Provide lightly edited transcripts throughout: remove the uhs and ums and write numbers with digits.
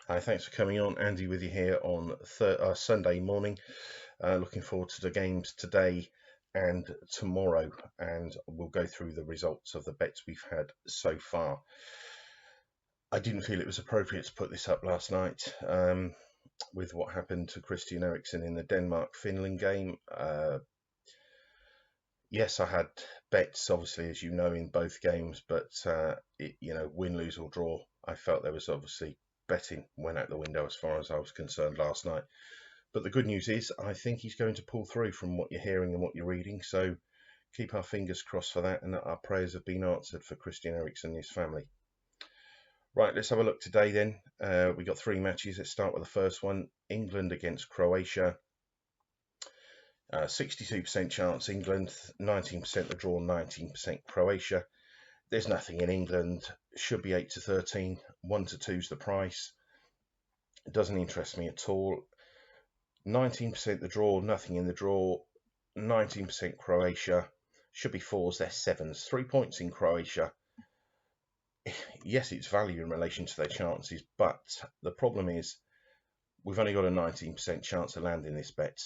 Hi, thanks for coming on. Andy with you here on Sunday morning. Looking forward to the games today and tomorrow, and we'll go through the results of the bets we've had so far. I didn't feel it was appropriate to put this up last night with what happened to Christian Eriksen in the Denmark-Finland game. Yes, I had bets, obviously, as you know, in both games, but win, lose or draw, I felt there was obviously betting went out the window as far as I was concerned last night. But the good news is, I think he's going to pull through from what you're hearing and what you're reading. So keep our fingers crossed for that, and that our prayers have been answered for Christian Eriksen and his family. Right, let's have a look today then. We got three matches. Let's start with the first one: England against Croatia. 62% chance England, 19% the draw, 19% Croatia. There's nothing in England. Should be 8 to 13. 1 to 2 is the price. It doesn't interest me at all. 19% the draw, nothing in the draw. 19% Croatia. Should be fours, they're sevens. 3 points in Croatia. Yes, it's value in relation to their chances, but the problem is we've only got a 19% chance of landing this bet.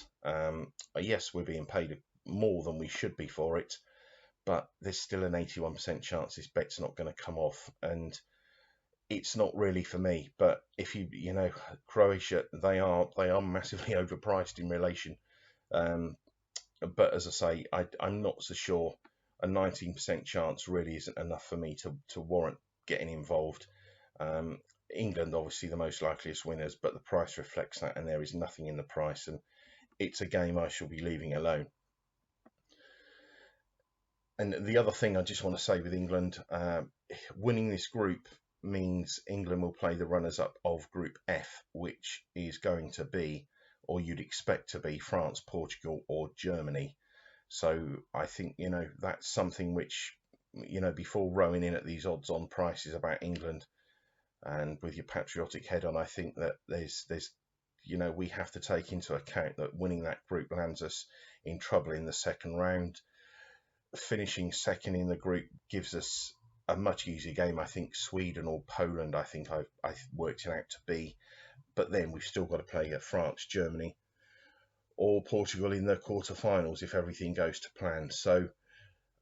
Yes, we're being paid more than we should be for it, but there's still an 81% chance this bet's not going to come off, and it's not really for me. But if Croatia, they are massively overpriced in relation. But as I say, I'm not so sure a 19% chance really isn't enough for me to warrant getting involved. England, obviously, the most likeliest winners, but the price reflects that, and there is nothing in the price, and it's a game I shall be leaving alone. And the other thing I just want to say with England, winning this group means England will play the runners-up of Group F, which is going to be, or you'd expect to be, France, Portugal, or Germany. So I think, that's something which, before rowing in at these odds-on prices about England, and with your patriotic head on, I think that there's we have to take into account that winning that group lands us in trouble in the second round. Finishing second in the group gives us a much easier game. I think Sweden or Poland, I think I've worked it out to be, but then we've still got to play France, Germany, or Portugal in the quarterfinals if everything goes to plan. So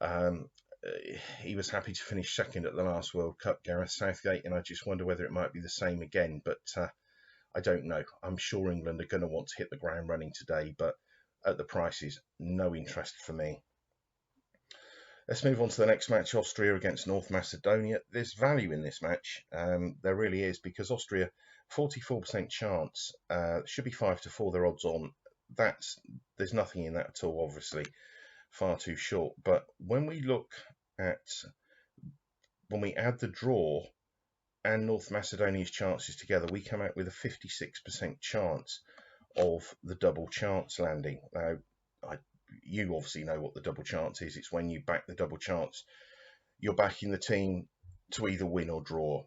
um, he was happy to finish second at the last World Cup, Gareth Southgate, and I just wonder whether it might be the same again. But I don't know. I'm sure England are going to want to hit the ground running today, but at the prices, no interest for me. Let's move on to the next match, Austria against North Macedonia. There's value in this match. There really is, because Austria, 44% chance, should be 5 to 4, their odds on. There's nothing in that at all, obviously. Far too short. But when we add the draw and North Macedonia's chances together, we come out with a 56% chance of the double chance landing. Now, you obviously know what the double chance is. It's when you back the double chance, you're backing the team to either win or draw.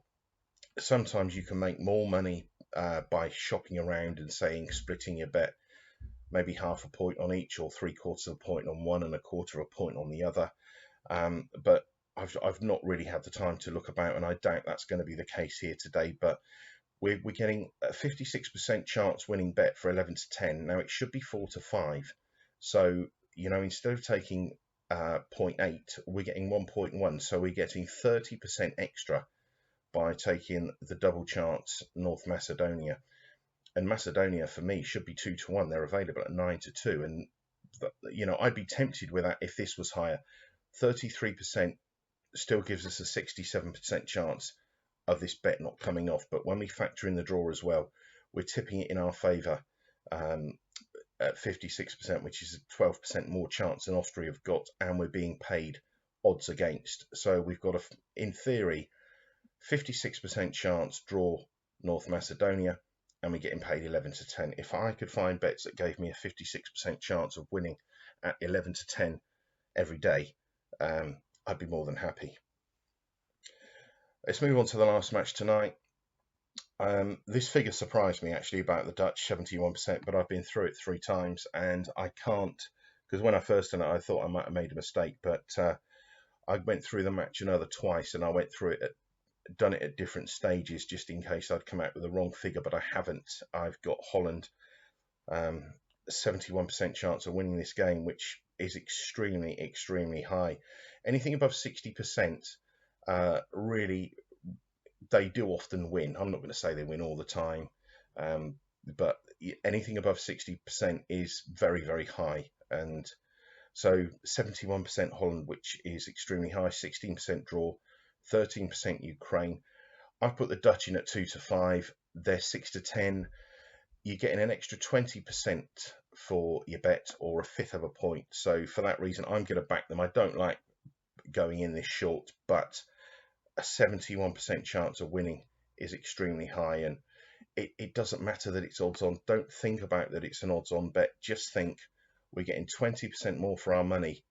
Sometimes you can make more money by shopping around and splitting your bet, maybe half a point on each, or 3/4 of a point on one and 1/4 of a point on the other. But I've not really had the time to look about, and I doubt that's going to be the case here today. But we're getting a 56% chance winning bet for 11 to 10. Now it should be 4 to 5. So instead of taking 0.8, we're getting 1.1. So we're getting 30% extra by taking the double chance North Macedonia. And Macedonia, for me, should be 2 to 1. They're available at 9 to 2. And, I'd be tempted with that if this was higher. 33% still gives us a 67% chance of this bet not coming off. But when we factor in the draw as well, we're tipping it in our favour at 56%, which is a 12% more chance than Austria have got, and we're being paid odds against. So we've got, in theory, 56% chance draw North Macedonia, and we're getting paid 11 to 10. If I could find bets that gave me a 56% chance of winning at 11 to 10 every day, I'd be more than happy. Let's move on to the last match tonight. This figure surprised me actually about the Dutch, 71%, but I've been through it 3 times and I can't, because when I first done it, I thought I might have made a mistake, but I went through the match another twice, and I went through it at done it at different stages just in case I'd come out with the wrong figure, but I haven't. I've got Holland 71% chance of winning this game, which is extremely, extremely high. Anything above 60%, really, they do often win. I'm not going to say they win all the time, but anything above 60% is very, very high. And so 71% Holland, which is extremely high, 16% draw, 13% Ukraine. I've put the Dutch in at 2 to 5. They're 6 to 10. You're getting an extra 20% for your bet, or a fifth of a point. So for that reason, I'm going to back them. I don't like going in this short, but a 71% chance of winning is extremely high, and it doesn't matter that it's odds on. Don't think about that it's an odds on bet. Just think we're getting 20% more for our money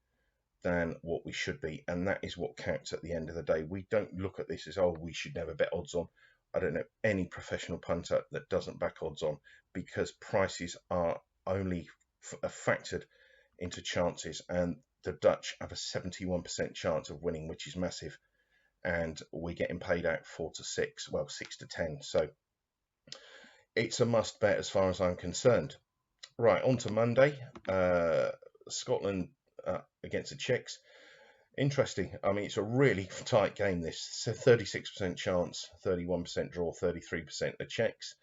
than what we should be, and that is what counts at the end of the day. We don't look at this as, oh, we should never bet odds on. I don't know any professional punter that doesn't back odds on, because prices are only factored into chances, and the Dutch have a 71% chance of winning, which is massive, and we're getting paid out 4 to 6, well, 6 to 10. So it's a must bet as far as I'm concerned. Right, on to Monday. Scotland against the Czechs. Interesting. I mean, it's a really tight game, this. So 36% chance, 31% draw, 33% the Czechs.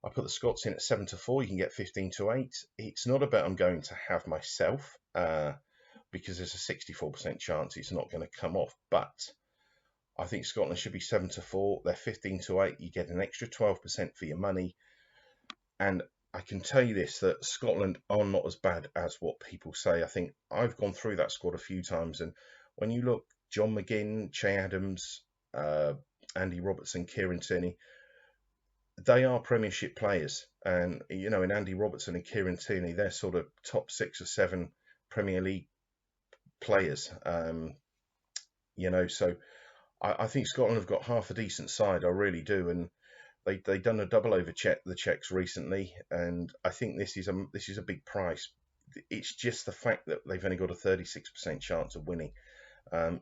I put the Scots in at 7 to 4. You can get 15 to 8. It's not a bet I'm going to have myself, because there's a 64% chance it's not going to come off. But I think Scotland should be 7 to 4. They're 15 to 8. You get an extra 12% for your money. And I can tell you this, that Scotland are not as bad as what people say. I think I've gone through that squad a few times, and when you look, John McGinn, Che Adams, Andy Robertson, Kieran Tierney, they are Premiership players. And, you know, in Andy Robertson and Kieran Tierney, they're sort of top 6 or 7 Premier League players. You know, so I think Scotland have got half a decent side. I really do. And they done a double over the Czechs recently, and I think this is a big price. It's just the fact that they've only got a 36% chance of winning.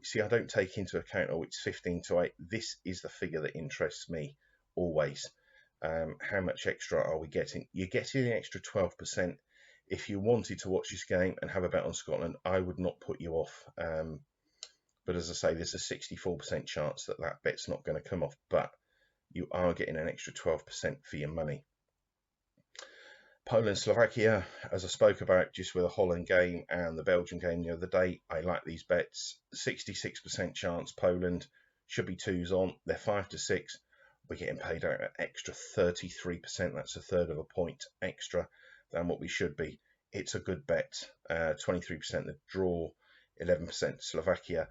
See, I don't take into account, oh, it's 15 to 8. This is the figure that interests me always. How much extra are we getting? You're getting an extra 12%. If you wanted to watch this game and have a bet on Scotland, I would not put you off. But as I say, there's a 64% chance that bet's not going to come off. But you are getting an extra 12% for your money. Poland, Slovakia, as I spoke about just with the Holland game and the Belgian game the other day, I like these bets. 66% chance Poland, should be 2s on. They're 5 to 6. We're getting paid out an extra 33%. That's a third of a point extra than what we should be. It's a good bet. 23% the draw, 11% Slovakia.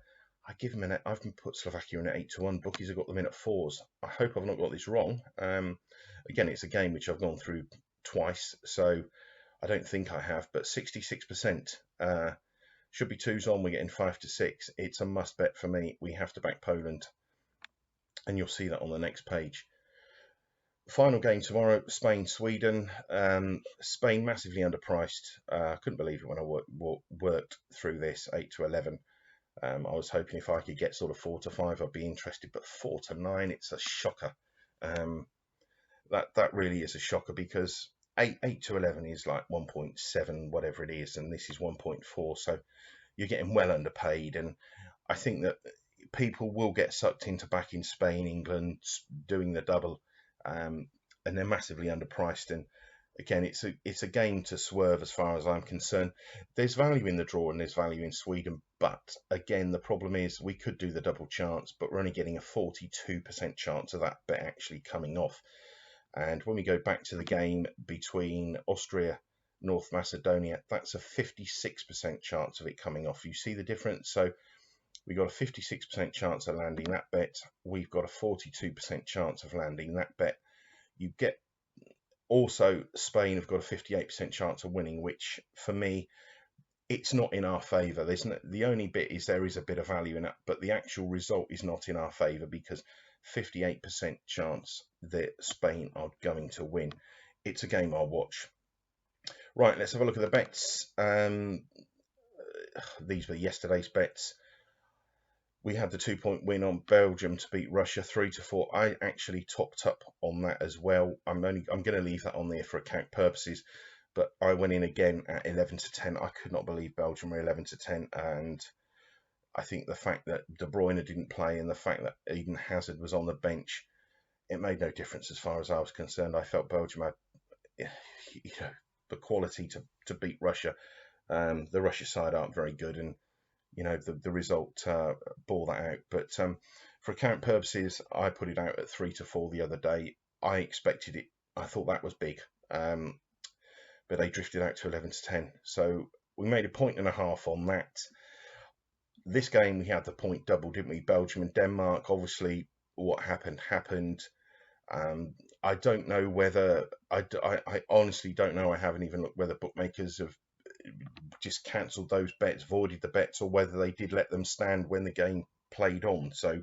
I've put Slovakia in at 8 to 1. Bookies have got them in at 4s. I hope I've not got this wrong. Again, it's a game which I've gone through twice, so I don't think I have. But 66% should be 2s on. We're getting 5 to 6. It's a must bet for me. We have to back Poland, and you'll see that on the next page. Final game tomorrow, Spain-Sweden. Spain massively underpriced. I couldn't believe it when I worked through this, 8 to 11. I was hoping if I could get sort of 4 to 5, I'd be interested, but 4 to 9, it's a shocker. That really is a shocker, because 8 to 11 is like 1.7, whatever it is, and this is 1.4, so you're getting well underpaid. And I think that people will get sucked into backing Spain, England, doing the double, and they're massively underpriced. And again, it's a game to swerve as far as I'm concerned. There's value in the draw and there's value in Sweden, but again, the problem is we could do the double chance, but we're only getting a 42% chance of that bet actually coming off. And when we go back to the game between Austria, North Macedonia, that's a 56% chance of it coming off. You see the difference? So we got a 56% chance of landing that bet. We've got a 42% chance of landing that bet. You get also, Spain have got a 58% chance of winning, which for me, it's not in our favour. The only bit is there is a bit of value in it, but the actual result is not in our favour, because 58% chance that Spain are going to win. It's a game I'll watch. Right, let's have a look at the bets. These were yesterday's bets. we had the 2-point win on Belgium to beat Russia 3-4. I actually topped up on that as well. I'm going to leave that on there for account purposes, but I went in again at 11-10. I could not believe Belgium were 11-10, and I think the fact that De Bruyne didn't play and the fact that Eden Hazard was on the bench, it made no difference as far as I was concerned. I felt Belgium had, the quality to beat Russia. The Russia side aren't very good, and the result bore that out. But for account purposes, I put it out at 3-4 the other day. I expected it. I thought that was big, but they drifted out to 11-10. So we made 1.5 points on that. This game we had the point double, didn't we? Belgium and Denmark. Obviously, what happened. I don't know whether I honestly don't know. I haven't even looked whether bookmakers have just cancelled those bets, voided the bets, or whether they did let them stand when the game played on. So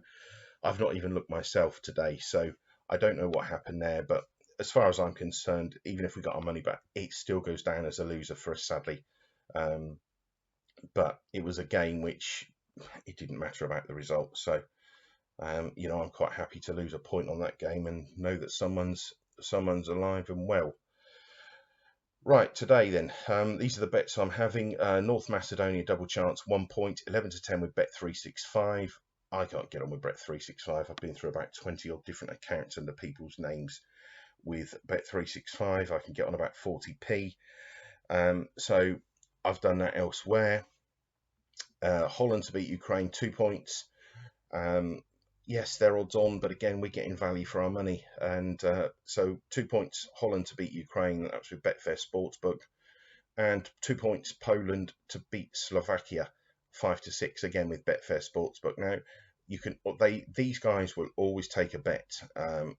I've not even looked myself today, so I don't know what happened there. But as far as I'm concerned, even if we got our money back, it still goes down as a loser for us, sadly. But it was a game which it didn't matter about the result. So I'm quite happy to lose a point on that game and know that someone's alive and well. Right, today then, these are the bets I'm having. North Macedonia double chance, 1 point, 11-10 with Bet365. I can't get on with Bet365. I've been through about 20 odd different accounts under people's names with Bet365. I can get on about 40p. So I've done that elsewhere. Holland to beat Ukraine, 2 points. Yes, they're odds on, but again, we're getting value for our money. And so 2 points, Holland to beat Ukraine, that's with Betfair Sportsbook. And 2 points, Poland to beat Slovakia, 5-6, again with Betfair Sportsbook. Now, these guys will always take a bet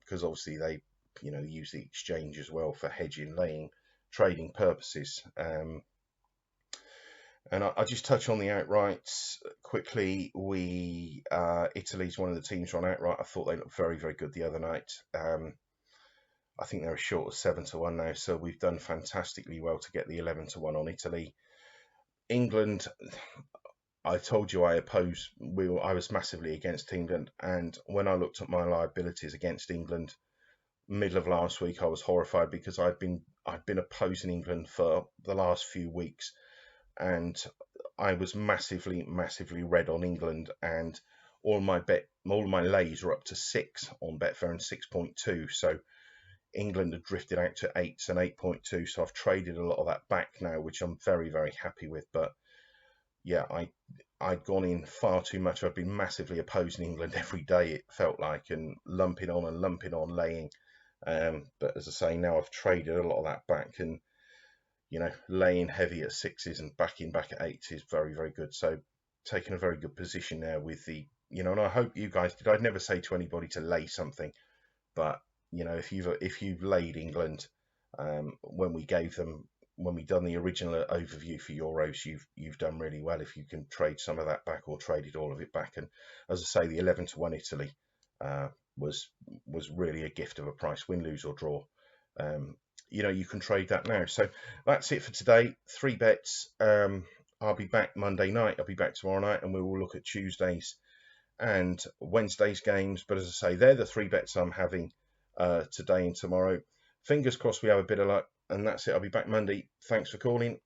because obviously they use the exchange as well for hedging, laying, trading purposes. And I'll just touch on the outrights quickly. Italy's one of the teams on outright. I thought they looked very, very good the other night. I think they're short of 7-1 now, so we've done fantastically well to get the 11-1 on Italy. England, I told you I was massively against England, and when I looked at my liabilities against England, middle of last week, I was horrified because I've been opposing England for the last few weeks. And I was massively red on England, and all my lays were up to 6 on Betfair and 6.2. So England had drifted out to 8s and 8.2. So I've traded a lot of that back now, which I'm very, very happy with. But yeah, I'd gone in far too much. I've been massively opposing England every day, it felt like, and lumping on laying. But as I say, now I've traded a lot of that back, and laying heavy at 6s and backing back at 8s is very, very good. So taking a very good position there with the, and I hope you guys did. I'd never say to anybody to lay something, but if you've laid England when we done the original overview for Euros, you've done really well if you can trade some of that back or traded all of it back. And as I say, the 11-1 Italy was really a gift of a price, win, lose or draw. You can trade that now. So that's it for today. 3 bets. I'll be back Monday night. I'll be back tomorrow night, and we will look at Tuesdays and Wednesday's games. But as I say, they're the 3 bets I'm having today and tomorrow. Fingers crossed we have a bit of luck, and that's it. I'll be back Monday. Thanks for calling.